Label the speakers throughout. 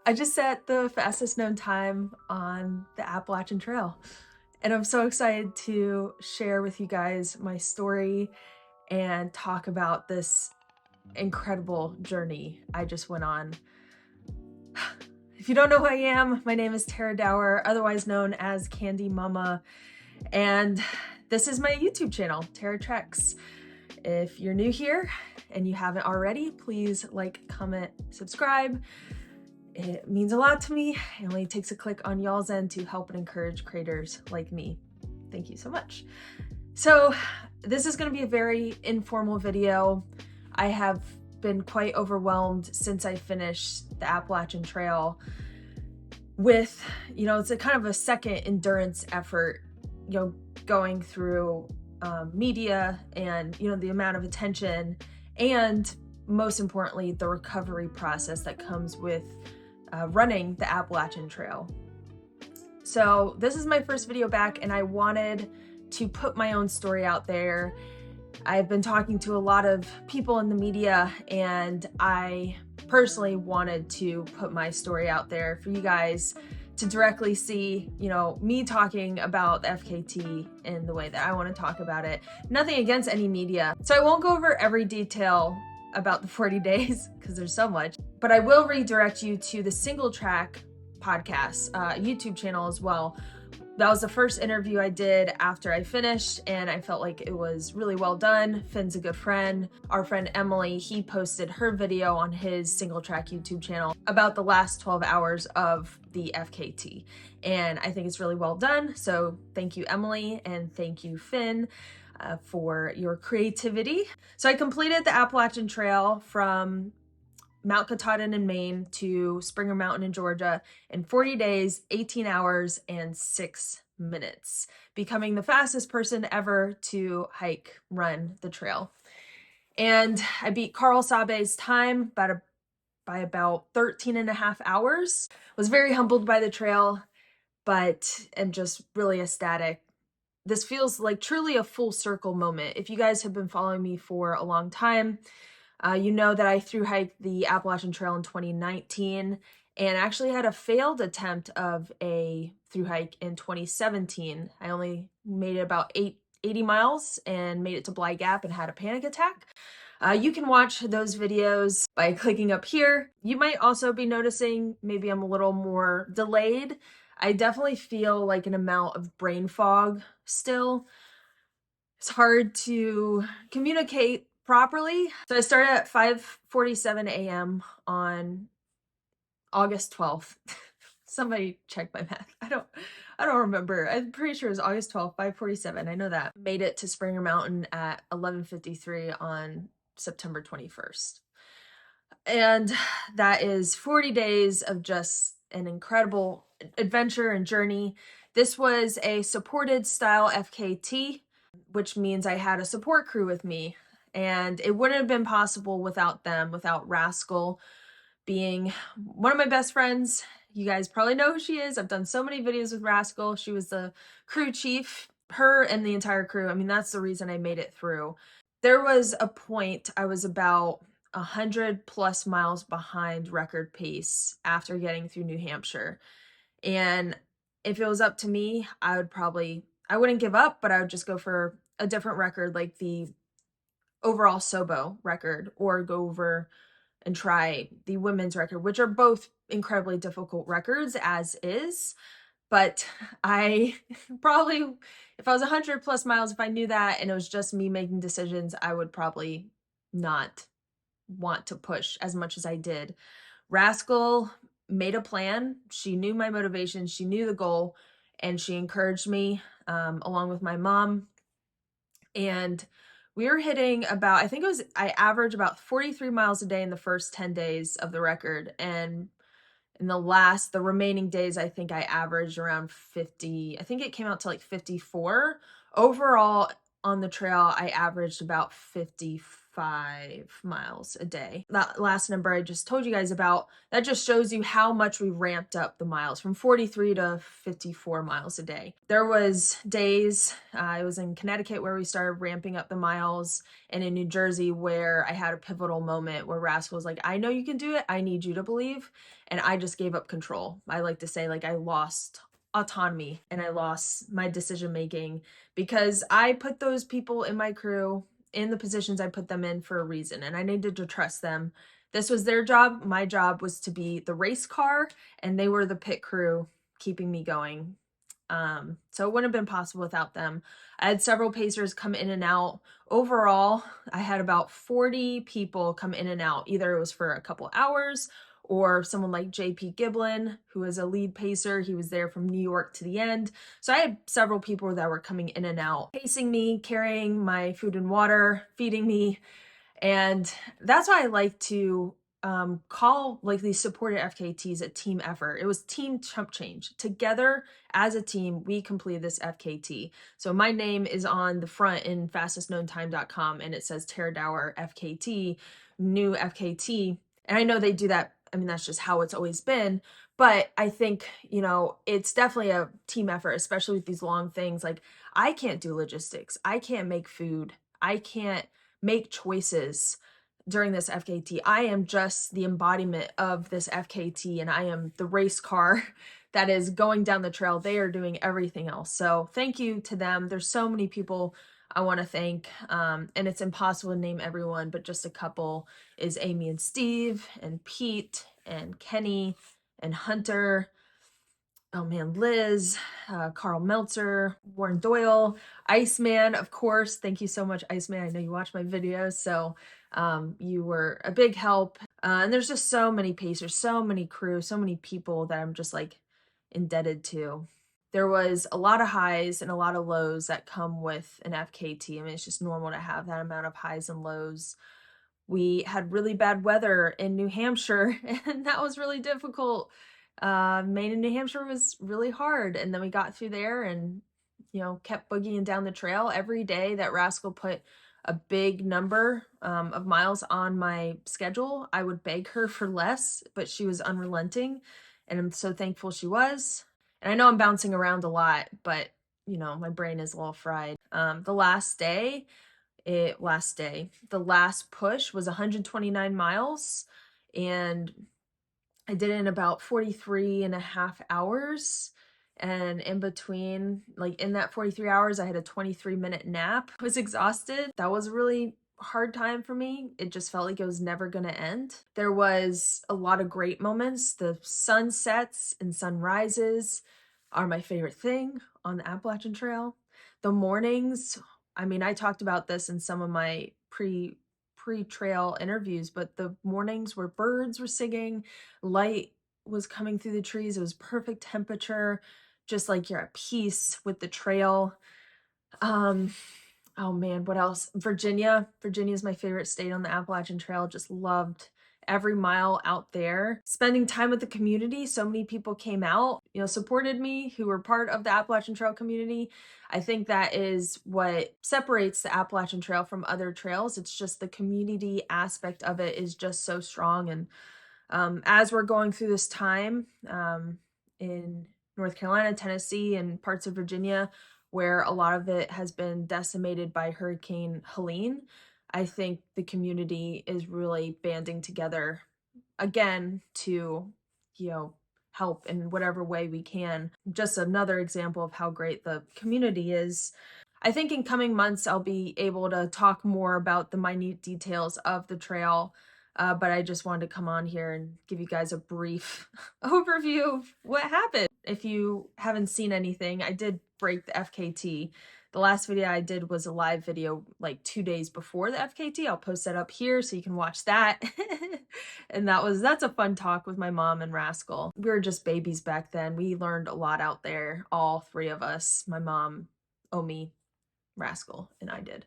Speaker 1: I just set the fastest known time on the Appalachian Trail. And I'm so excited to share with you guys my story and talk about this incredible journey I just went on. If you don't know who I am, my name is Tara Dower, otherwise known as Candy Mama. And this is my YouTube channel, Tara Treks. If you're new here and you haven't already, please like, comment, subscribe. It means a lot to me. It only takes a click on y'all's end to help and encourage creators like me. Thank you so much. So this is going to be a very informal video. I have been quite overwhelmed since I finished the Appalachian Trail with, it's a kind of a second endurance effort, going through media and, the amount of attention and most importantly, the recovery process that comes with running the Appalachian Trail. So this is my first video back and I wanted to put my own story out there. I've been talking to a lot of people in the media and I personally wanted to put my story out there for you guys to directly see, me talking about the FKT in the way that I want to talk about it. Nothing against any media. So I won't go over every detail about the 40 days because there's so much, but I will redirect you to the Single Track podcast, YouTube channel as well. That was the first interview I did after I finished and I felt like it was really well done. Finn's a good friend. Our friend Emily, he posted her video on his Single Track YouTube channel about the last 12 hours of the FKT. And I think it's really well done. So thank you, Emily, and thank you, Finn, for your creativity. So I completed the Appalachian Trail from Mount Katahdin in Maine to Springer Mountain in Georgia in 40 days, 18 hours, and 6 minutes, becoming the fastest person ever to run the trail. And I beat Carl Sabe's time by about 13 and a half hours. Was very humbled by the trail, but am just really ecstatic. This feels like truly a full circle moment. If you guys have been following me for a long time, you know that I thru hiked the Appalachian Trail in 2019 and actually had a failed attempt of a thru hike in 2017. I only made it about 80 miles and made it to Bly Gap and had a panic attack. You can watch those videos by clicking up here. You might also be noticing maybe I'm a little more delayed. I definitely feel like an amount of brain fog still. It's hard to communicate properly. So I started at 5:47 a.m. on August 12th. Somebody check my math. I don't remember. I'm pretty sure it was August 12th, 5:47. I know that. Made it to Springer Mountain at 11:53 on September 21st. And that is 40 days of just an incredible adventure and journey. This was a supported style FKT, which means I had a support crew with me. And it wouldn't have been possible without them, without Rascal being one of my best friends. You guys probably know who she is. I've done so many videos with Rascal. She was the crew chief, her and the entire crew. I mean, that's the reason I made it through. There was a point I was about 100 plus miles behind record pace after getting through New Hampshire. And if it was up to me, I wouldn't give up, but I would just go for a different record, like the overall Sobo record, or go over and try the women's record, which are both incredibly difficult records as is. But I probably, if I was 100 plus miles, if I knew that and it was just me making decisions, I would probably not want to push as much as I did. Rascal made a plan. She knew my motivation. She knew the goal and she encouraged me along with my mom. And we were hitting about, I averaged about 43 miles a day in the first 10 days of the record. And in the remaining days, I think I averaged around 50. I think it came out to like 54. Overall on the trail, I averaged about 55 miles a day. That last number I just told you guys about, that just shows you how much we ramped up the miles from 43 to 54 miles a day. There was days, I was in Connecticut where we started ramping up the miles, and in New Jersey where I had a pivotal moment where Rascal was like, I know you can do it, I need you to believe. And I just gave up control. I like to say, like, I lost autonomy and I lost my decision making because I put those people in my crew in the positions I put them in for a reason, and I needed to trust them. This was their job. My job was to be the race car, and they were the pit crew keeping me going. So it wouldn't have been possible without them. I had several pacers come in and out. Overall, I had about 40 people come in and out. Either it was for a couple hours, or someone like JP Giblin, who is a lead pacer. He was there from New York to the end. So I had several people that were coming in and out, pacing me, carrying my food and water, feeding me. And that's why I like to call like these supported FKTs a team effort. It was team chump change. Together as a team, we completed this FKT. So my name is on the front in fastestknowntime.com, and it says Tara Dower FKT, new FKT. And I know they do that. I mean, that's just how it's always been. But I think, you know, it's definitely a team effort, especially with these long things. Like, I can't do logistics. I can't make food. I can't make choices during this FKT. I am just the embodiment of this FKT, and I am the race car that is going down the trail. They are doing everything else. So thank you to them. There's so many people I want to thank, and it's impossible to name everyone, but just a couple is Amy and Steve and Pete and Kenny and Hunter. Oh man, Liz, Carl Meltzer, Warren Doyle, Iceman, of course. Thank you so much, Iceman. I know you watch my videos, so you were a big help. And there's just so many pacers, so many crew, so many people that I'm just like indebted to. There was a lot of highs and a lot of lows that come with an FKT. I mean, it's just normal to have that amount of highs and lows. We had really bad weather in New Hampshire, and that was really difficult. Maine and New Hampshire was really hard, and then we got through there and, you know, kept boogieing down the trail. Every day that Rascal put a big number of miles on my schedule, I would beg her for less, but she was unrelenting, and I'm so thankful she was. And I know I'm bouncing around a lot, but, you know, my brain is a little fried. The last push was 129 miles, and I did it in about 43 and a half hours. And in between, like in that 43 hours, I had a 23-minute nap. I was exhausted. That was a really hard time for me. It just felt like it was never going to end. There was a lot of great moments. The sunsets and sunrises are my favorite thing on the Appalachian Trail. The mornings, I mean, I talked about this in some of my pre-trail interviews, but the mornings where birds were singing, light was coming through the trees, it was perfect temperature, just like you're at peace with the trail. Oh man, what else? Virginia is my favorite state on the Appalachian Trail. Just loved every mile out there. Spending time with the community, so many people came out, you know, supported me, who were part of the Appalachian Trail community. I think that is what separates the Appalachian Trail from other trails. It's just the community aspect of it is just so strong. And as we're going through this time in North Carolina, Tennessee, and parts of Virginia, where a lot of it has been decimated by Hurricane Helene, I think the community is really banding together again to, you know, help in whatever way we can. Just another example of how great the community is. I think in coming months, I'll be able to talk more about the minute details of the trail, but I just wanted to come on here and give you guys a brief overview of what happened. If you haven't seen anything, I did break the FKT. The last video I did was a live video like 2 days before the FKT. I'll post that up here so you can watch that. And that's a fun talk with my mom and Rascal. We were just babies back then. We learned a lot out there, all three of us, my mom, Omi, Rascal, and I did.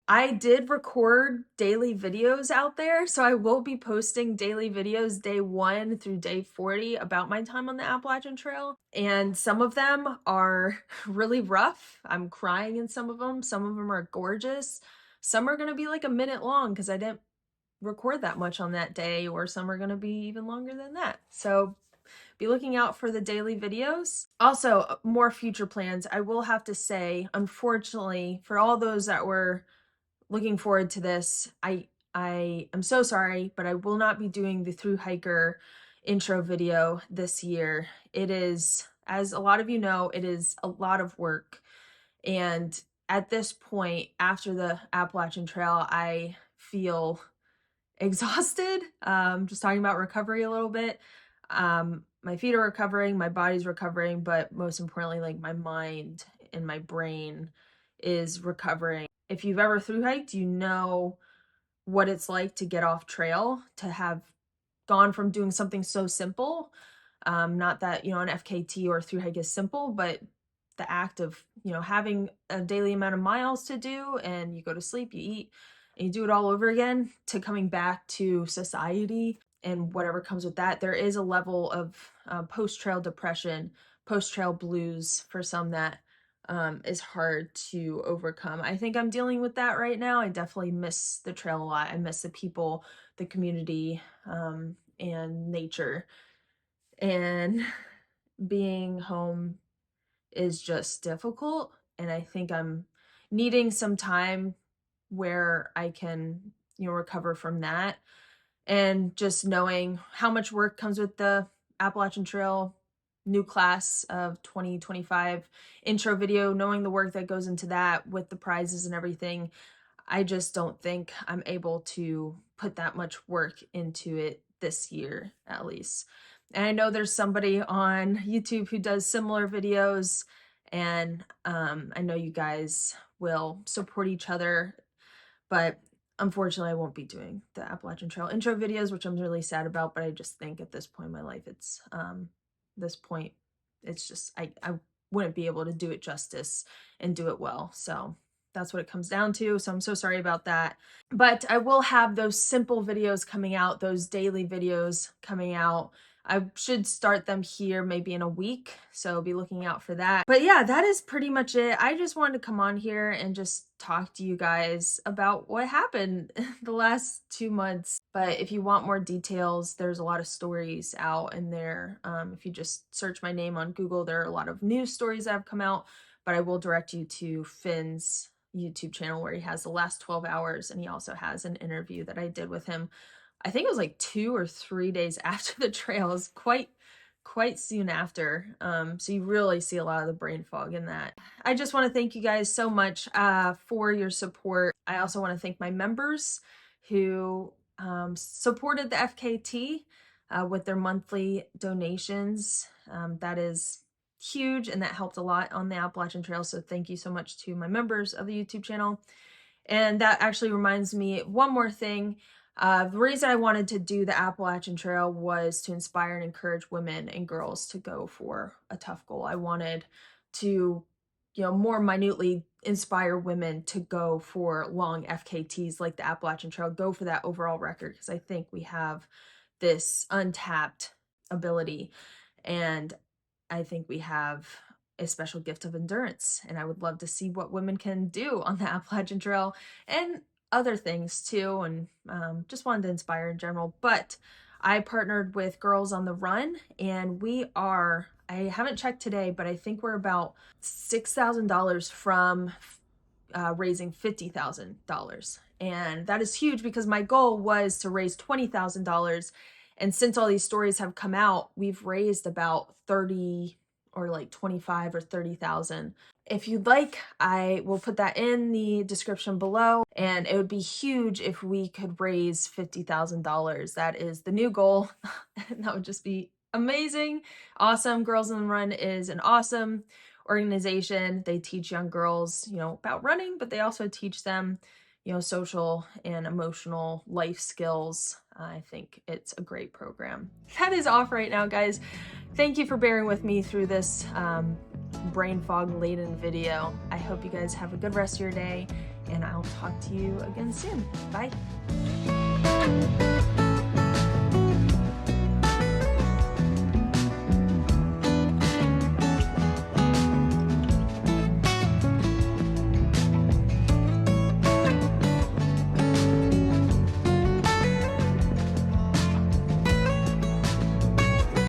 Speaker 1: I did record daily videos out there, so I will be posting daily videos day 1 through day 40 about my time on the Appalachian Trail. And some of them are really rough. I'm crying in some of them. Some of them are gorgeous. Some are gonna be like a minute long because I didn't record that much on that day, or some are gonna be even longer than that. So be looking out for the daily videos. Also, more future plans. I will have to say, unfortunately, for all those that were looking forward to this, I am so sorry, but I will not be doing the thru hiker intro video this year. It is, as a lot of you know, it is a lot of work. And at this point, after the Appalachian Trail, I feel exhausted. Just talking about recovery a little bit. My feet are recovering, my body's recovering, but most importantly, like my mind and my brain is recovering. If you've ever thru hiked, you know what it's like to get off trail, to have gone from doing something so simple. Not that, an FKT or thru hike is simple, but the act of, having a daily amount of miles to do, and you go to sleep, you eat, and you do it all over again, to coming back to society and whatever comes with that. There is a level of post-trail depression, post-trail blues for some that is hard to overcome. I think I'm dealing with that right now. I definitely miss the trail a lot. I miss the people, the community, and nature. And being home is just difficult. And I think I'm needing some time where I can, recover from that. And just knowing how much work comes with the Appalachian Trail new class of 2025 intro video, knowing the work that goes into that with the prizes and everything, I just don't think I'm able to put that much work into it this year, at least. And I know there's somebody on YouTube who does similar videos, and I know you guys will support each other, but unfortunately I won't be doing the Appalachian Trail intro videos, which I'm really sad about. But I just think at this point in my life, it's just I wouldn't be able to do it justice and do it well. So that's what it comes down to. So I'm so sorry about that. But I will have those simple videos coming out, those daily videos coming out. I should start them here maybe in a week, so be looking out for that. But yeah, that is pretty much it. I just wanted to come on here and just talk to you guys about what happened the last 2 months. But if you want more details, there's a lot of stories out in there. If you just search my name on Google, there are a lot of news stories that have come out, but I will direct you to Finn's YouTube channel, where he has the last 12 hours, and he also has an interview that I did with him. I think it was like 2 or 3 days after the trail. It was quite soon after. So you really see a lot of the brain fog in that. I just want to thank you guys so much for your support. I also want to thank my members who supported the FKT with their monthly donations. That is huge, and that helped a lot on the Appalachian Trail. So thank you so much to my members of the YouTube channel. And that actually reminds me, one more thing. The reason I wanted to do the Appalachian Trail was to inspire and encourage women and girls to go for a tough goal. I wanted to, more minutely inspire women to go for long FKTs like the Appalachian Trail, go for that overall record, because I think we have this untapped ability, and I think we have a special gift of endurance, and I would love to see what women can do on the Appalachian Trail and other things too, and just wanted to inspire in general. But I partnered with Girls on the Run, and I haven't checked today, but I think we're about $6,000 from raising $50,000. And that is huge, because my goal was to raise $20,000. And since all these stories have come out, we've raised about 30 or like 25 or 30,000. If you'd like, I will put that in the description below, and it would be huge if we could raise $50,000. That is the new goal. That would just be amazing. Awesome. Girls on the Run is an awesome organization. They teach young girls, about running, but they also teach them, social and emotional life skills. I think it's a great program. That is off right now, guys. Thank you for bearing with me through this brain fog laden video. I hope you guys have a good rest of your day, and I'll talk to you again soon. Bye.